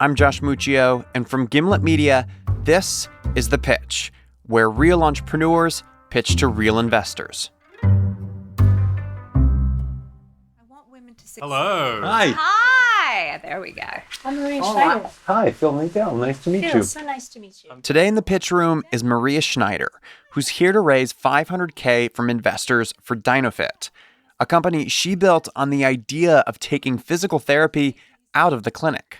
I'm Josh Muccio, and from Gimlet Media, this is The Pitch, where real entrepreneurs pitch to real investors. Hello. Hi. Hi. There we go. I'm Maria Schneider. Hi, Phil Nadell. Nice to meet you. So nice to meet you. Today in the pitch room is Maria Schneider, who's here to raise $500K from investors for Dynofit, a company she built on the idea of taking physical therapy out of the clinic.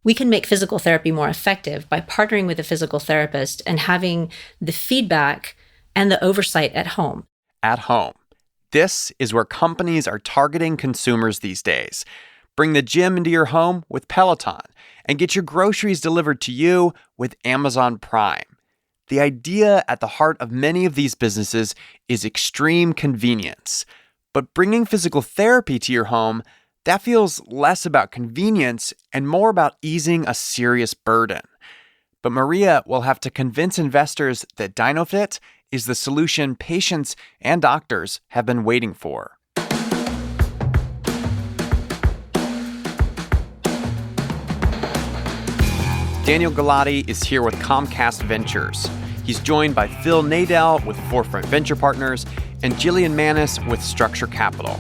We can make physical therapy more effective by partnering with a physical therapist and having the feedback and the oversight at home. At home. This is where companies are targeting consumers these days. Bring the gym into your home with Peloton and get your groceries delivered to you with Amazon Prime. The idea at the heart of many of these businesses is extreme convenience. But bringing physical therapy to your home, that feels less about convenience and more about easing a serious burden. But Maria will have to convince investors that Dynofit is the solution patients and doctors have been waiting for. Daniel Galati is here with Comcast Ventures. He's joined by Phil Nadell with Forefront Venture Partners and Jillian Manis with Structure Capital.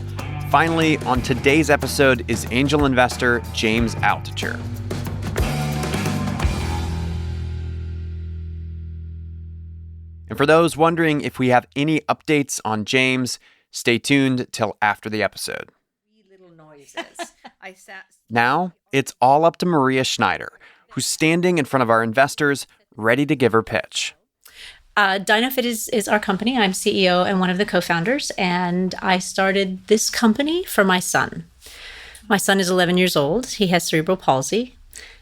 Finally, on today's episode is angel investor James Altucher. And for those wondering if we have any updates on James, stay tuned till after the episode. Little noises. Now, it's all up to Maria Schneider, who's standing in front of our investors, ready to give her pitch. Dynofit is our company. I'm CEO and one of the co-founders, and I started this company for my son. My son is 11 years old. He has cerebral palsy,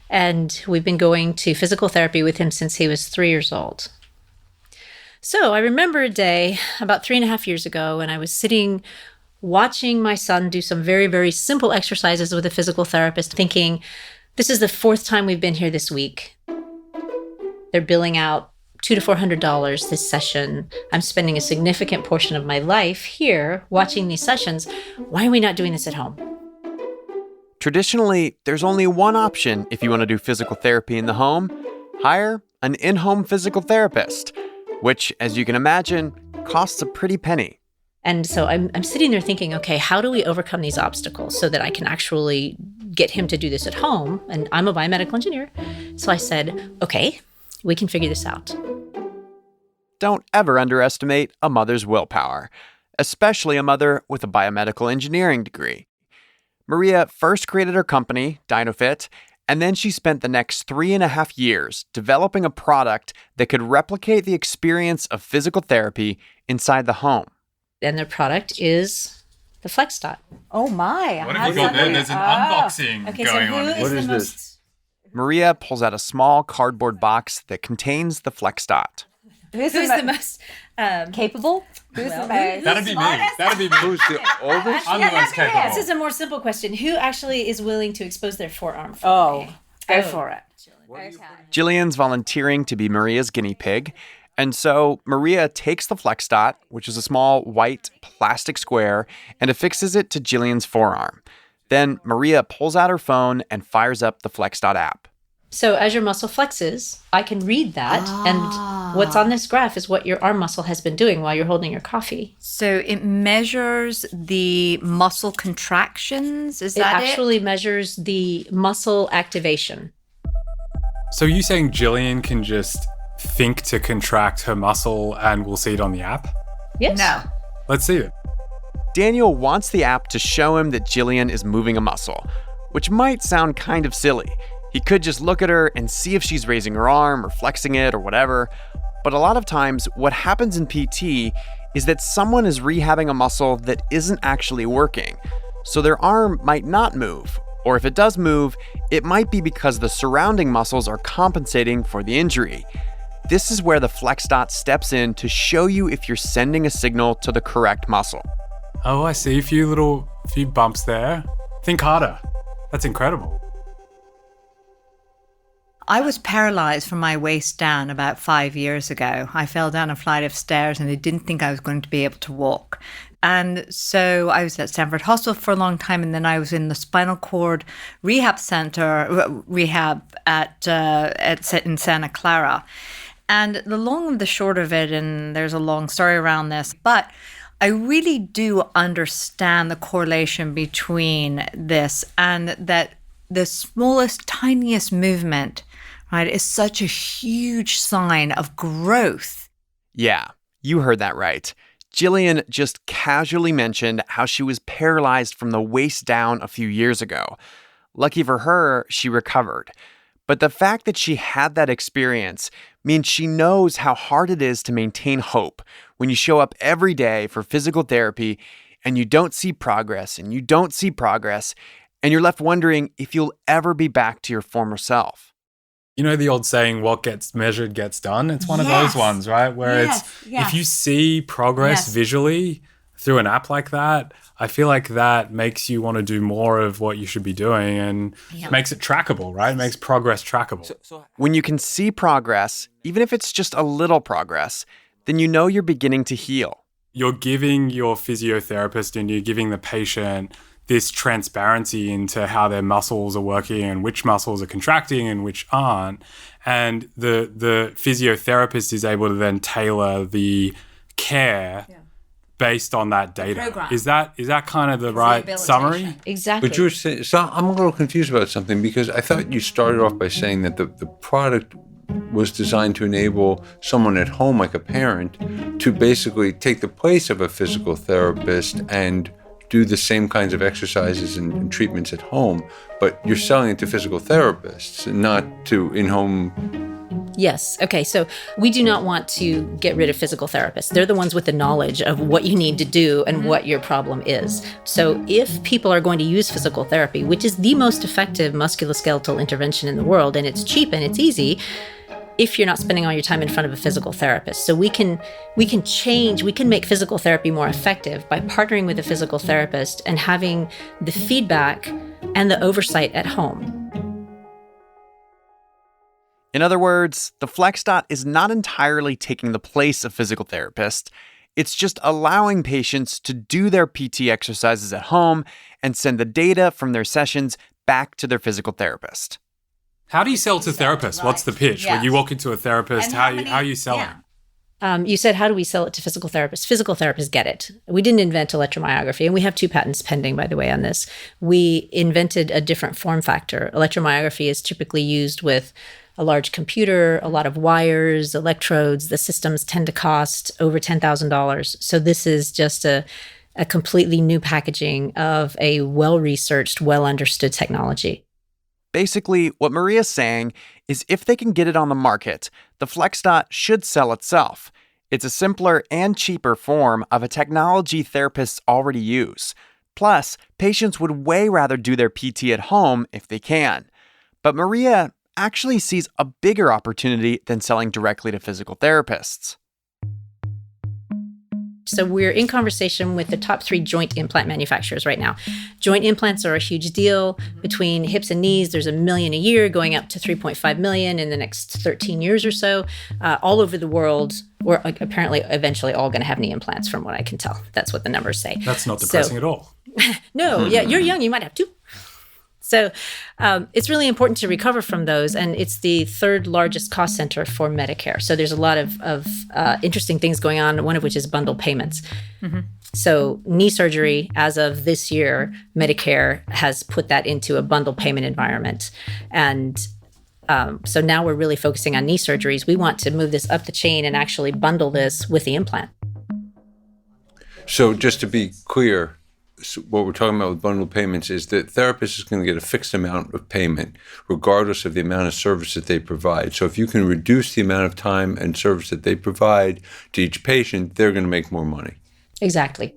and we've been going to physical therapy with him since he was 3 years old. So I remember a day about 3.5 years ago when I was sitting watching my son do some very, very simple exercises with a physical therapist, thinking, this is the 4th time we've been here this week. They're billing out $200 to $400 this session. I'm spending a significant portion of my life here watching these sessions. Why are we not doing this at home? Traditionally, there's only one option if you want to do physical therapy in the home: hire an in-home physical therapist, which, as you can imagine, costs a pretty penny. And so I'm sitting there thinking, okay, how do we overcome these obstacles so that I can actually get him to do this at home? And I'm a biomedical engineer. So I said, okay, we can figure this out. Don't ever underestimate a mother's willpower, especially a mother with a biomedical engineering degree. Maria first created her company, Dynofit, and then she spent the next 3.5 years developing a product that could replicate the experience of physical therapy inside the home. And their product is the FlexDot. Oh my. What have you got there? There's an unboxing going on. What is this? Maria pulls out a small cardboard box that contains the FlexDot. Who's the most capable? Who's the most That'd be me. That'd be me. Who's the oldest? I'm the most capable. This is a more simple question. Who actually is willing to expose their forearm for me? Go for it. Jillian's volunteering to be Maria's guinea pig. And so Maria takes the FlexDot, which is a small white plastic square, and affixes it to Jillian's forearm. Then Maria pulls out her phone and fires up the FlexDot app. So as your muscle flexes, I can read that. And what's on this graph is what your arm muscle has been doing while you're holding your coffee. So it measures the muscle contractions. Is that it? It actually measures the muscle activation. So are you saying Jillian can just think to contract her muscle and we'll see it on the app? Yes. No. Let's see it. Daniel wants the app to show him that Jillian is moving a muscle, which might sound kind of silly. He could just look at her and see if she's raising her arm or flexing it or whatever. But a lot of times, what happens in PT is that someone is rehabbing a muscle that isn't actually working. So their arm might not move, or if it does move, it might be because the surrounding muscles are compensating for the injury. This is where the FlexDot steps in to show you if you're sending a signal to the correct muscle. Oh, I see a few bumps there. Think harder. That's incredible. I was paralyzed from my waist down about 5 years ago. I fell down a flight of stairs and I didn't think I was going to be able to walk. And so I was at Stanford Hospital for a long time, and then I was in the spinal cord rehab in Santa Clara. And the long of the short of it, and there's a long story around this, but I really do understand the correlation between this and that the smallest, tiniest movement, right, is such a huge sign of growth. Yeah, you heard that right. Jillian just casually mentioned how she was paralyzed from the waist down a few years ago. Lucky for her, she recovered. But the fact that she had that experience means she knows how hard it is to maintain hope when you show up every day for physical therapy and you don't see progress and you're left wondering if you'll ever be back to your former self. You know the old saying, what gets measured gets done? It's one of those ones, right? Where if you see progress visually through an app like that, I feel like that makes you want to do more of what you should be doing and makes it trackable, right? It makes progress trackable. When you can see progress, even if it's just a little progress, then you know you're beginning to heal. You're giving your physiotherapist and you're giving the patient this transparency into how their muscles are working and which muscles are contracting and which aren't. And the physiotherapist is able to then tailor the care based on that data. Is that kind of the right summary? Exactly. But you were saying, so I'm a little confused about something because I thought you started off by saying that the product was designed to enable someone at home, like a parent, to basically take the place of a physical therapist and do the same kinds of exercises and treatments at home, but you're selling it to physical therapists, not to in-home. Yes. Okay. So we do not want to get rid of physical therapists. They're the ones with the knowledge of what you need to do and what your problem is. So if people are going to use physical therapy, which is the most effective musculoskeletal intervention in the world, and it's cheap and it's easy, if you're not spending all your time in front of a physical therapist. So we can make physical therapy more effective by partnering with a physical therapist and having the feedback and the oversight at home. In other words, the FlexDot is not entirely taking the place of physical therapists. It's just allowing patients to do their PT exercises at home and send the data from their sessions back to their physical therapist. How do you sell to therapists? What's the pitch? When you walk into a therapist, how are you selling? You said, how do we sell it to physical therapists? Physical therapists get it. We didn't invent electromyography, and we have 2 patents pending, by the way, on this. We invented a different form factor. Electromyography is typically used with a large computer, a lot of wires, electrodes. The systems tend to cost over $10,000. So this is just a completely new packaging of a well-researched, well-understood technology. Basically, what Maria's saying is if they can get it on the market, the FlexDot should sell itself. It's a simpler and cheaper form of a technology therapists already use. Plus, patients would way rather do their PT at home if they can. But Maria actually sees a bigger opportunity than selling directly to physical therapists. So we're in conversation with the top 3 joint implant manufacturers right now. Joint implants are a huge deal. Between hips and knees, there's 1 million a year, going up to 3.5 million in the next 13 years or so. All over the world, we're apparently eventually all going to have knee implants, from what I can tell. That's what the numbers say. That's not depressing at all. No, yeah, you're young, you might have 2. So it's really important to recover from those, and it's the 3rd largest cost center for Medicare. So there's a lot of interesting things going on, one of which is bundle payments. Mm-hmm. So knee surgery, as of this year, Medicare has put that into a bundle payment environment. And so now we're really focusing on knee surgeries. We want to move this up the chain and actually bundle this with the implant. So just to be clear, so what we're talking about with bundle payments is that therapist is going to get a fixed amount of payment regardless of the amount of service that they provide. So if you can reduce the amount of time and service that they provide to each patient, they're going to make more money. Exactly.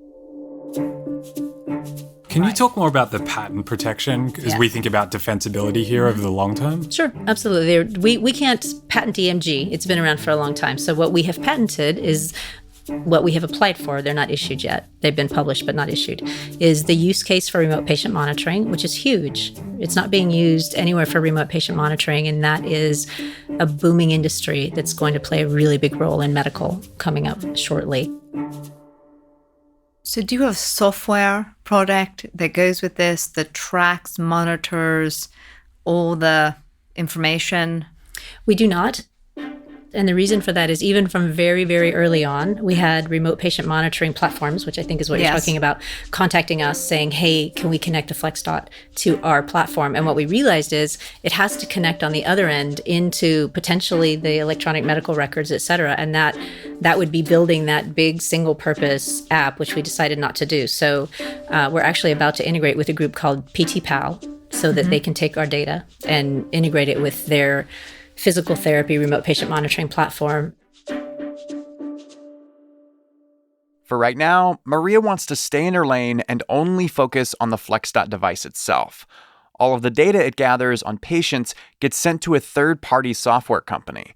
Can you talk more about the patent protection as we think about defensibility here over the long term? Sure, absolutely. We can't patent EMG. It's been around for a long time. So what we have patented is what we have applied for. They're not issued yet. They've been published but not issued, is the use case for remote patient monitoring, which is huge. It's not being used anywhere for remote patient monitoring, and that is a booming industry that's going to play a really big role in medical coming up shortly. So do you have a software product that goes with this that tracks, monitors all the information? We do not. And the reason for that is even from very, very early on, we had remote patient monitoring platforms, which I think is what you're talking about, contacting us saying, hey, can we connect a FlexDot to our platform? And what we realized is it has to connect on the other end into potentially the electronic medical records, et cetera. And that would be building that big single purpose app, which we decided not to do. So we're actually about to integrate with a group called PTPal so that they can take our data and integrate it with their physical therapy remote patient monitoring platform. For right now, Maria wants to stay in her lane and only focus on the FlexDot device itself. All of the data it gathers on patients gets sent to a third-party software company.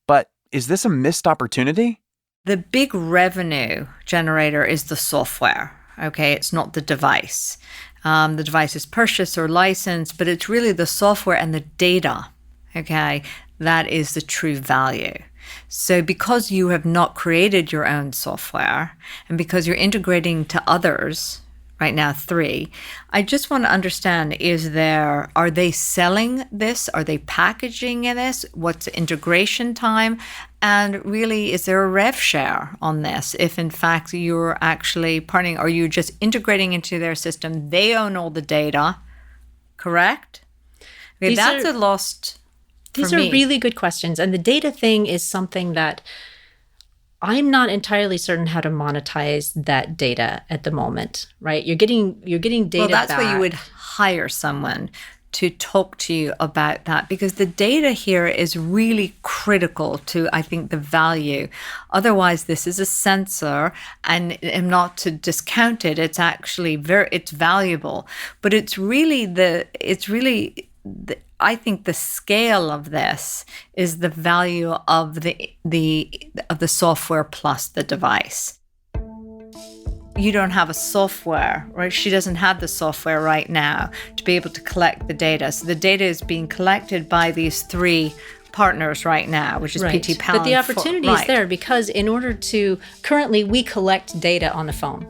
But is this a missed opportunity? The big revenue generator is the software, okay? It's not the device. The device is purchased or licensed, but it's really the software and the data, okay? That is the true value. So because you have not created your own software and because you're integrating to others, right now 3, I just want to understand, are they selling this? Are they packaging this? What's the integration time? And really, is there a rev share on this? If in fact you're actually partnering, or you're just integrating into their system, they own all the data, correct? Okay, that's a lost. These are really good questions. And the data thing is something that I'm not entirely certain how to monetize that data at the moment, right? You're getting data Well, that's back. where you would hire someone to talk to you about that, because the data here is really critical to, I think, the value. Otherwise, this is a sensor, and not to discount it, it's actually it's valuable, but I think the scale of this is the value of the software plus the device. You don't have a software, right? She doesn't have the software right now to be able to collect the data. So the data is being collected by these 3 partners right now, which is PT Pal. But the opportunity is there because in order to, currently we collect data on the phone.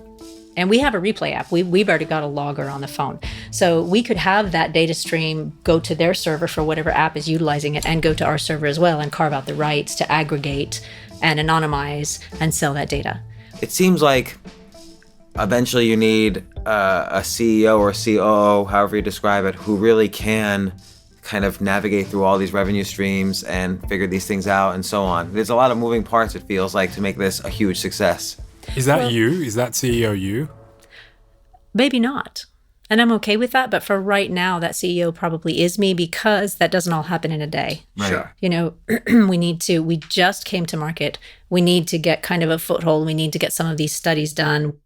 And we have a replay app. We've already got a logger on the phone. So we could have that data stream go to their server for whatever app is utilizing it and go to our server as well and carve out the rights to aggregate and anonymize and sell that data. It seems like eventually you need a CEO or COO, however you describe it, who really can kind of navigate through all these revenue streams and figure these things out and so on. There's a lot of moving parts, it feels like, to make this a huge success. Is that you? Is that CEO you? Maybe not. And I'm okay with that. But for right now, that CEO probably is me because that doesn't all happen in a day. Right. Sure. You know, we just came to market. We need to get kind of a foothold. We need to get some of these studies done.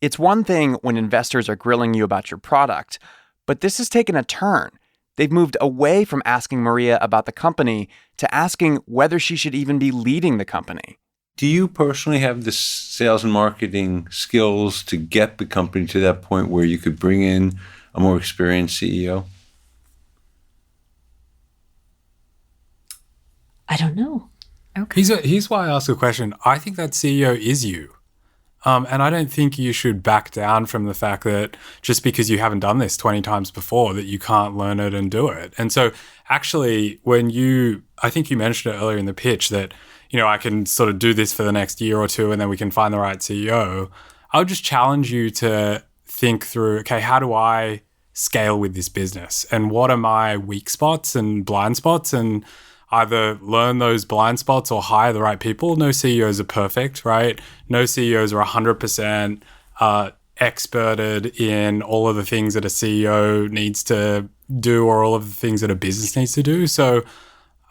It's one thing when investors are grilling you about your product, but this has taken a turn. They've moved away from asking Maria about the company to asking whether she should even be leading the company. Do you personally have the sales and marketing skills to get the company to that point where you could bring in a more experienced CEO? I don't know. Okay. Here's why I ask a question. I think that CEO is you. And I don't think you should back down from the fact that just because you haven't done this 20 times before that you can't learn it and do it. And so actually I think you mentioned it earlier in the pitch that, I can sort of do this for the next year or 2 and then we can find the right CEO. I would just challenge you to think through, okay, how do I scale with this business? And what are my weak spots and blind spots? And either learn those blind spots or hire the right people. No CEOs are perfect, right? No CEOs are 100% experted in all of the things that a CEO needs to do or all of the things that a business needs to do. So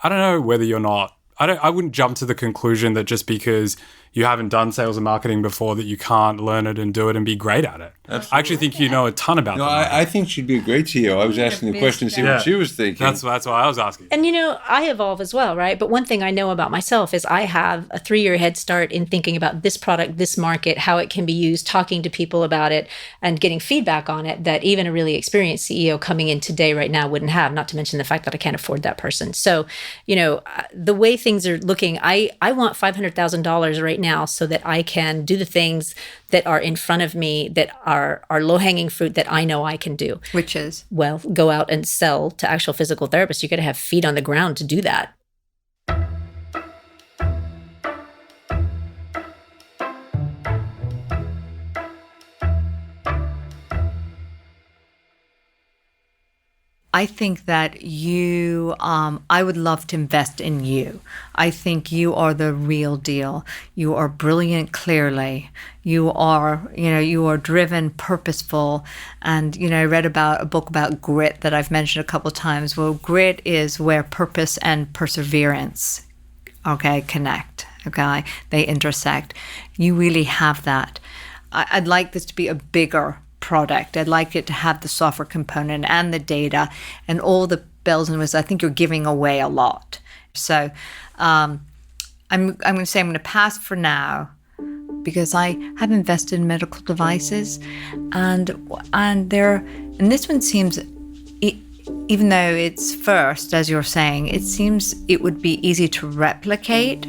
I don't know whether you're not, I wouldn't jump to the conclusion that just because you haven't done sales and marketing before that you can't learn it and do it and be great at it. Absolutely. I actually think you know a ton about it. No, that. I think she'd be a great CEO. I was asking the question to see what she was thinking. That's why I was asking. And I evolve as well, right? But one thing I know about myself is I have a 3-year head start in thinking about this product, this market, how it can be used, talking to people about it and getting feedback on it that even a really experienced CEO coming in today right now wouldn't have, not to mention the fact that I can't afford that person. So, the way things are looking, I want $500,000 right right now so that I can do the things that are in front of me that are low-hanging fruit that I know I can do. Which is? Well, go out and sell to actual physical therapists. You got to have feet on the ground to do that. I think that I would love to invest in you. I think you are the real deal. You are brilliant, clearly. You are driven, purposeful. And, I read about a book about grit that I've mentioned a couple of times. Well, grit is where purpose and perseverance, connect, they intersect. You really have that. I'd like this to be a bigger product. I'd like it to have the software component and the data and all the bells and whistles. I think you're giving away a lot. So I'm going to say I'm going to pass for now because I have invested in medical devices and this one seems, even though it's first, as you're saying, it seems it would be easy to replicate,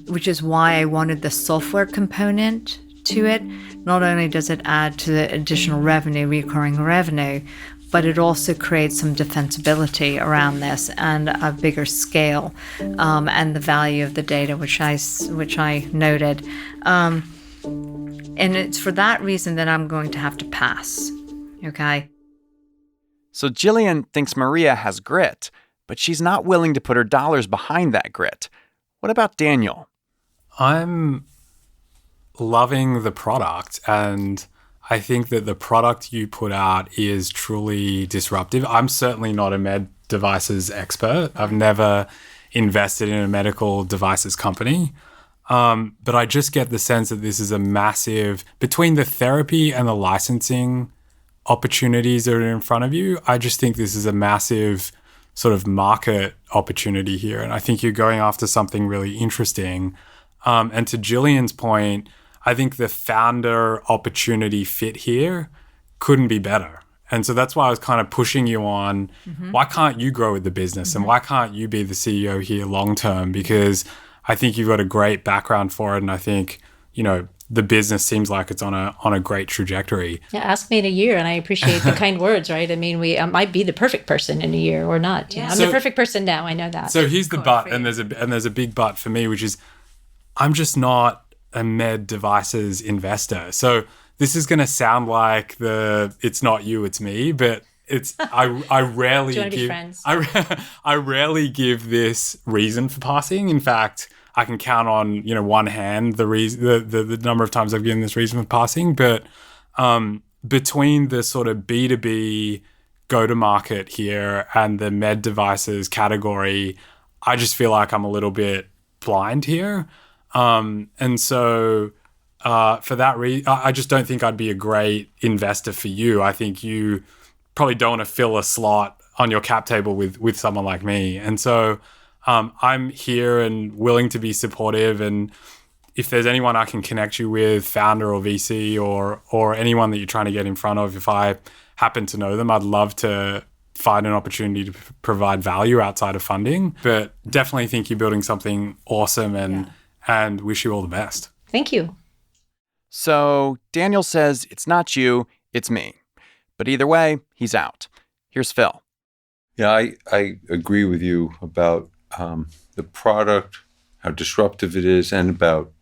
which is why I wanted the software component to it. Not only does it add to the additional revenue, recurring revenue, but it also creates some defensibility around this and a bigger scale, and the value of the data, which I noted. And it's for that reason that I'm going to have to pass. Okay. So Jillian thinks Maria has grit, but she's not willing to put her dollars behind that grit. What about Daniel? I'm loving the product, and I think that the product you put out is truly disruptive. I'm certainly not a med devices expert. I've never invested in a medical devices company, but I just get the sense that this is a massive, between the therapy and the licensing opportunities that are in front of you, I just think this is a massive sort of market opportunity here, and I think you're going after something really interesting. And to Jillian's point, I think the founder opportunity fit here couldn't be better. And so that's why I was kind of pushing you on, why can't you grow with the business and why can't you be the CEO here long term? Because I think you've got a great background for it. And I think, the business seems like it's on a great trajectory. Yeah, ask me in a year, and I appreciate the kind words, right? I mean, we might be the perfect person in a year or not. I'm the perfect person now. I know that. So here's the but, and there's a big but for me, which is I'm just not a med devices investor. So this is going to sound like it's not you, it's me, but it's I rarely Do you want to give be friends? I rarely give this reason for passing. In fact, I can count on one hand the number of times I've given this reason for passing. But between the sort of B2B go to market here and the med devices category, I just feel like I'm a little bit blind here. And so for that reason, I just don't think I'd be a great investor for you. I think you probably don't want to fill a slot on your cap table with someone like me. And so I'm here and willing to be supportive. And if there's anyone I can connect you with, founder or VC or anyone that you're trying to get in front of, if I happen to know them, I'd love to find an opportunity to provide value outside of funding. But definitely think you're building something awesome and wish you all the best. Thank you. So Daniel says it's not you, it's me. But either way, he's out. Here's Phil. Yeah, I agree with you about the product, how disruptive it is, and about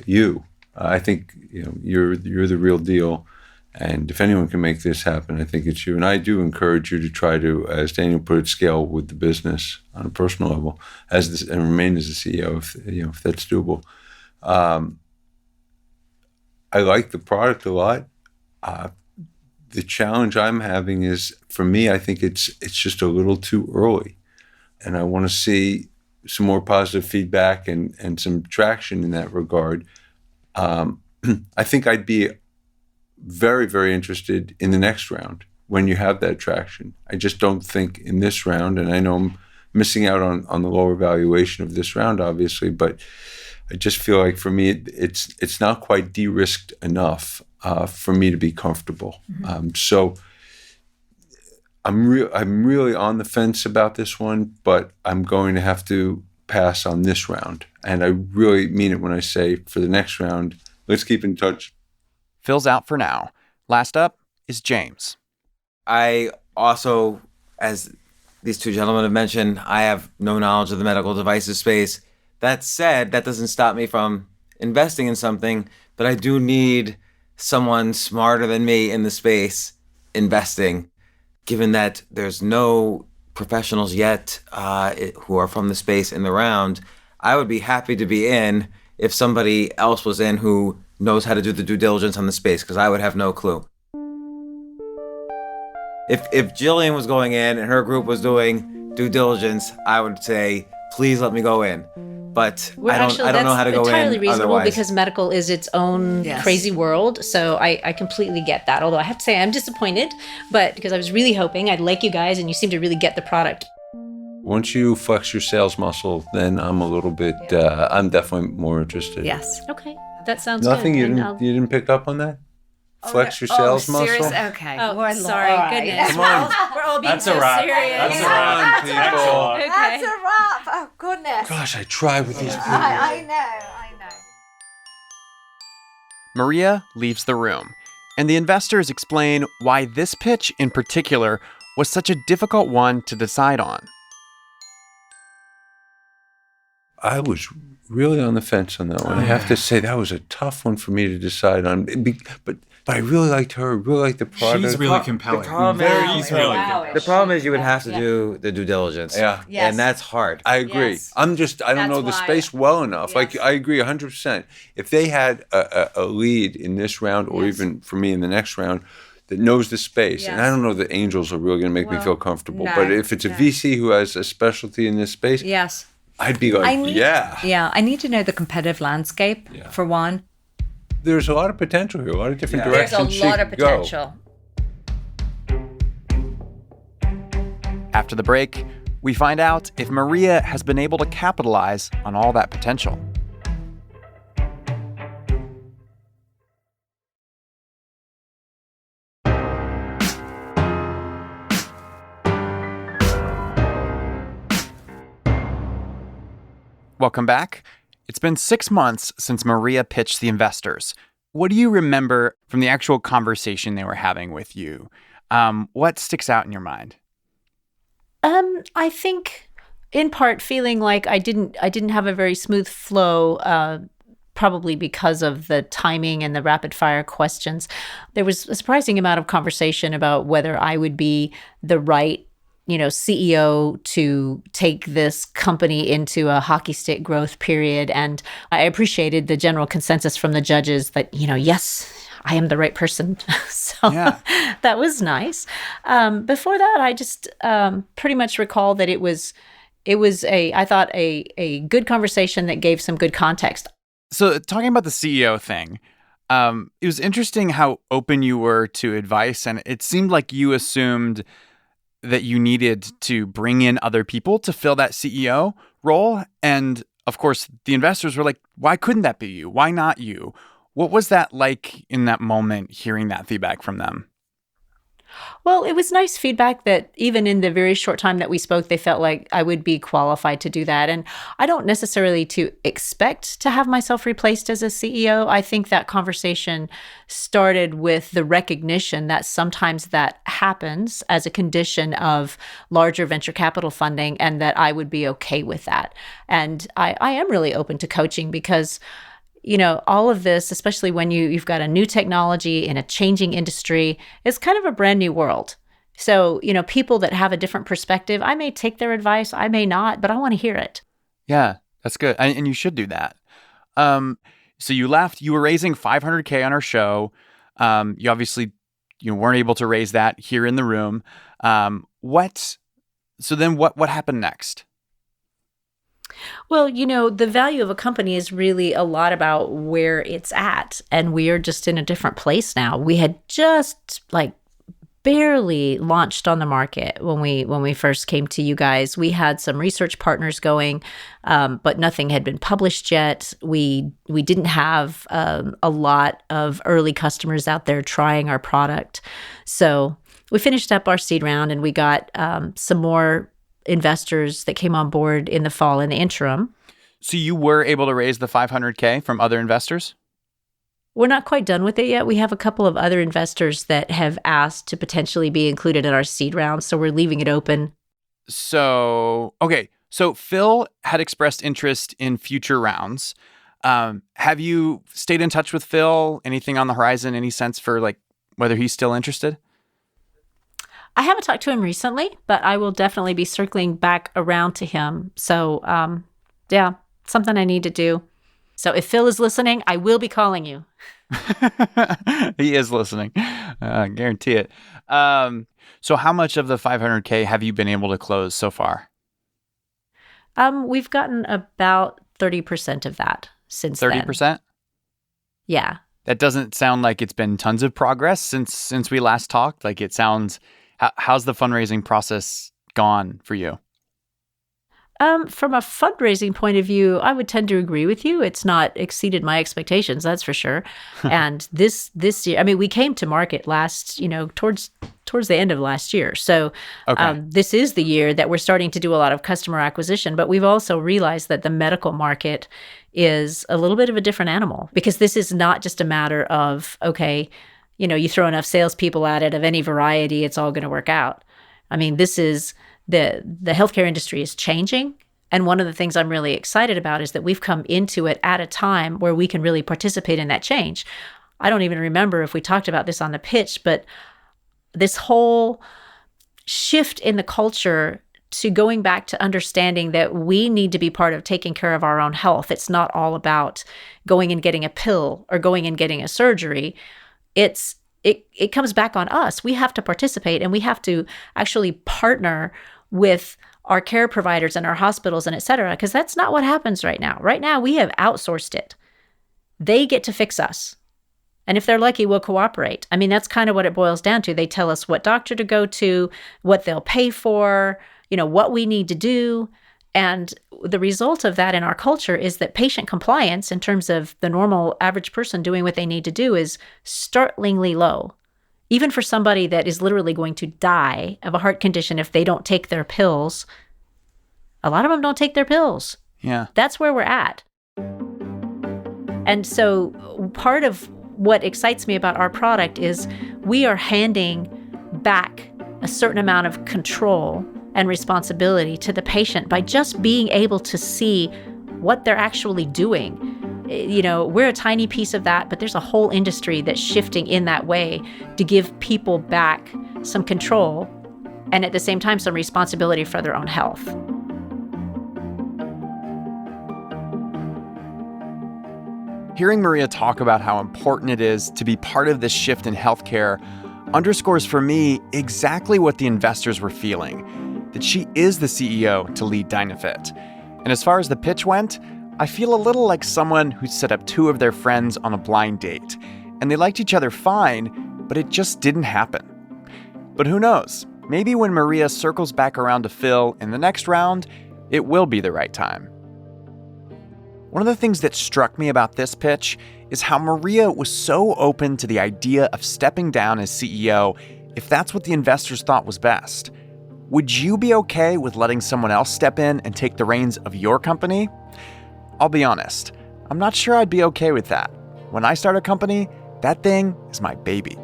you. I think you're the real deal. And if anyone can make this happen, I think it's you. And I do encourage you to try to, as Daniel put it, scale with the business on a personal level, and remain as a CEO if that's doable. I like the product a lot. The challenge I'm having is, for me, I think it's just a little too early, and I want to see some more positive feedback and some traction in that regard. I think I'd be very, very interested in the next round when you have that traction. I just don't think in this round, and I know I'm missing out on the lower valuation of this round, obviously, but I just feel like for me, it's not quite de-risked enough for me to be comfortable. So I'm really on the fence about this one, but I'm going to have to pass on this round. And I really mean it when I say for the next round, let's keep in touch. Phil's out for now. Last up is James. I also, as these two gentlemen have mentioned, I have no knowledge of the medical devices space. That said, that doesn't stop me from investing in something, but I do need someone smarter than me in the space investing, given that there's no professionals yet who are from the space in the round. I would be happy to be in if somebody else was in who knows how to do the due diligence on the space, because I would have no clue. If Jillian was going in and her group was doing due diligence, I would say, please let me go in. But I don't know how to go in That's entirely reasonable otherwise. because medical is its own crazy world. So I completely get that. Although I have to say I'm disappointed, but because I was really hoping I'd like you guys and you seem to really get the product. Once you flex your sales muscle, then I'm a little bit, I'm definitely more interested. Yes. Okay, that sounds Nothing, good. you And didn't, you didn't pick up on that? Flex your sales muscle? Seriously? Okay. Oh, Well, sorry, all right. goodness. Come on. We're all being That's so a wrap. serious. That's a Come wrap. on, people. Okay. That's a wrap. Oh, goodness. Gosh, I try with these people. I know. Maria leaves the room, and the investors explain why this pitch in particular was such a difficult one to decide on. I was really on the fence on that one. I have to say that was a tough one for me to decide on. But I really liked her. I really liked the product. She's really compelling. The problem She's really compelling. The problem is you would have to do the due diligence. Yeah. Yes. And that's hard. I agree. Yes. I don't know the why. space well enough. Like, Yes. I agree 100%. If they had a lead in this round, or even for me in the next round, that knows the space, and I Yes. don't know that angels are really going to make me feel comfortable. no, But if it's a VC who has a specialty in this space, Yes. I'd be like, yeah. Yeah, I need to know the competitive landscape, for one. There's a lot of potential here, a lot of different There's directions a she lot of could go. potential. After the break, we find out if Maria has been able to capitalize on all that potential. Welcome back. It's been 6 months since Maria pitched the investors. What do you remember from the actual conversation they were having with you? What sticks out in your mind? I think in part feeling like I didn't have a very smooth flow, probably because of the timing and the rapid fire questions. There was a surprising amount of conversation about whether I would be the right CEO to take this company into a hockey stick growth period. And I appreciated the general consensus from the judges that, yes, I am the right person. So that was nice. Before that, I just pretty much recall that it was I thought a good conversation that gave some good context. So talking about the CEO thing, it was interesting how open you were to advice. And it seemed like you assumed that you needed to bring in other people to fill that CEO role. And of course, the investors were like, why couldn't that be you? Why not you? What was that like in that moment, hearing that feedback from them? Well, it was nice feedback that even in the very short time that we spoke, they felt like I would be qualified to do that. And I don't necessarily to expect to have myself replaced as a CEO. I think that conversation started with the recognition that sometimes that happens as a condition of larger venture capital funding, and that I would be okay with that. And I am really open to coaching because all of this, especially when you've got a new technology in a changing industry, it's kind of a brand new world. So, people that have a different perspective, I may take their advice, I may not, but I want to hear it. Yeah, that's good. And you should do that. So you left, you were raising $500K on our show. You obviously, weren't able to raise that here in the room. So then what happened next? Well, the value of a company is really a lot about where it's at. And we are just in a different place now. We had just barely launched on the market when we first came to you guys. We had some research partners going, but nothing had been published yet. We didn't have a lot of early customers out there trying our product. So we finished up our seed round and we got some more investors that came on board in the fall in the interim. So you were able to raise the $500K from other investors? We're not quite done with it yet. We have a couple of other investors that have asked to potentially be included in our seed round, so we're leaving it open. So Phil had expressed interest in future rounds. Have you stayed in touch with Phil? Anything on the horizon? Any sense for like whether he's still interested? I haven't talked to him recently, but I will definitely be circling back around to him. So, yeah, something I need to do. So if Phil is listening, I will be calling you. He is listening. I guarantee it. So how much of the $500K have you been able to close so far? We've gotten about 30% of that since 30%? then. Yeah. That doesn't sound like it's been tons of progress since we last talked. Like it sounds, how's the fundraising process gone for you? From a fundraising point of view, I would tend to agree with you. It's not exceeded my expectations, that's for sure. And this year, I mean, we came to market towards the end of last year. So this is the year that we're starting to do a lot of customer acquisition. But we've also realized that the medical market is a little bit of a different animal, because this is not just a matter of, okay, you throw enough salespeople at it of any variety, it's all going to work out. I mean, this is the healthcare industry is changing. And one of the things I'm really excited about is that we've come into it at a time where we can really participate in that change. I don't even remember if we talked about this on the pitch, but this whole shift in the culture to going back to understanding that we need to be part of taking care of our own health. It's not all about going and getting a pill or going and getting a surgery. It comes back on us. We have to participate, and we have to actually partner with our care providers and our hospitals and et cetera, because that's not what happens right now. Right now, we have outsourced it. They get to fix us. And if they're lucky, we'll cooperate. I mean, that's kind of what it boils down to. They tell us what doctor to go to, what they'll pay for, what we need to do. And the result of that in our culture is that patient compliance, in terms of the normal average person doing what they need to do, is startlingly low. Even for somebody that is literally going to die of a heart condition if they don't take their pills, a lot of them don't take their pills. Yeah. That's where we're at. And so part of what excites me about our product is we are handing back a certain amount of control and responsibility to the patient by just being able to see what they're actually doing. We're a tiny piece of that, but there's a whole industry that's shifting in that way to give people back some control and at the same time some responsibility for their own health. Hearing Maria talk about how important it is to be part of this shift in healthcare underscores for me exactly what the investors were feeling, that she is the CEO to lead Dynofit. And as far as the pitch went, I feel a little like someone who set up two of their friends on a blind date, and they liked each other fine, but it just didn't happen. But who knows? Maybe when Maria circles back around to Phil in the next round, it will be the right time. One of the things that struck me about this pitch is how Maria was so open to the idea of stepping down as CEO if that's what the investors thought was best. Would you be okay with letting someone else step in and take the reins of your company? I'll be honest, I'm not sure I'd be okay with that. When I start a company, that thing is my baby.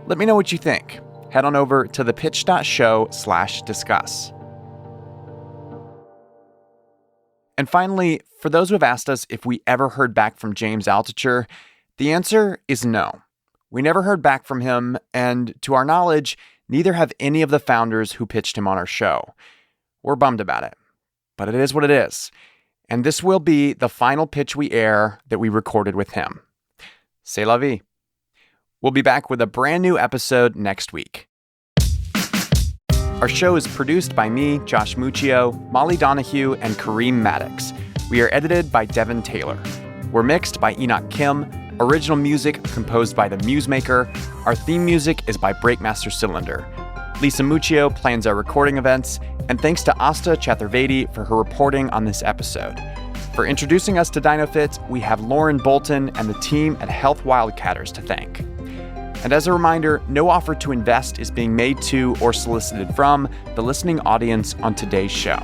Let me know what you think. Head on over to thepitch.show/discuss. And finally, for those who have asked us if we ever heard back from James Altucher, the answer is no. We never heard back from him, and to our knowledge, neither have any of the founders who pitched him on our show. We're bummed about it, but it is what it is. And this will be the final pitch we air that we recorded with him. C'est la vie. We'll be back with a brand new episode next week. Our show is produced by me, Josh Muccio, Molly Donahue, and Kareem Maddox. We are edited by Devin Taylor. We're mixed by Enoch Kim. Original music composed by The Musemaker. Our theme music is by Breakmaster Cylinder. Lisa Muccio plans our recording events, and thanks to Asta Chaturvedi for her reporting on this episode. For introducing us to Dynofit, we have Lauren Bolton and the team at Health Wildcatters to thank. And as a reminder, no offer to invest is being made to or solicited from the listening audience on today's show.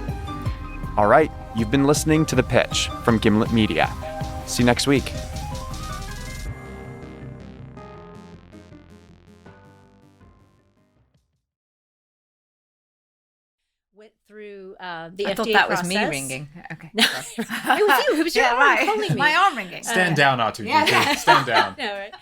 All right, you've been listening to The Pitch from Gimlet Media. See you next week. Went through the I FDA thought that was me process. ringing. Okay. It was you. It was your Yeah, arm right. calling me. My arm ringing. Stand down, R2D2. Stand down. No, right?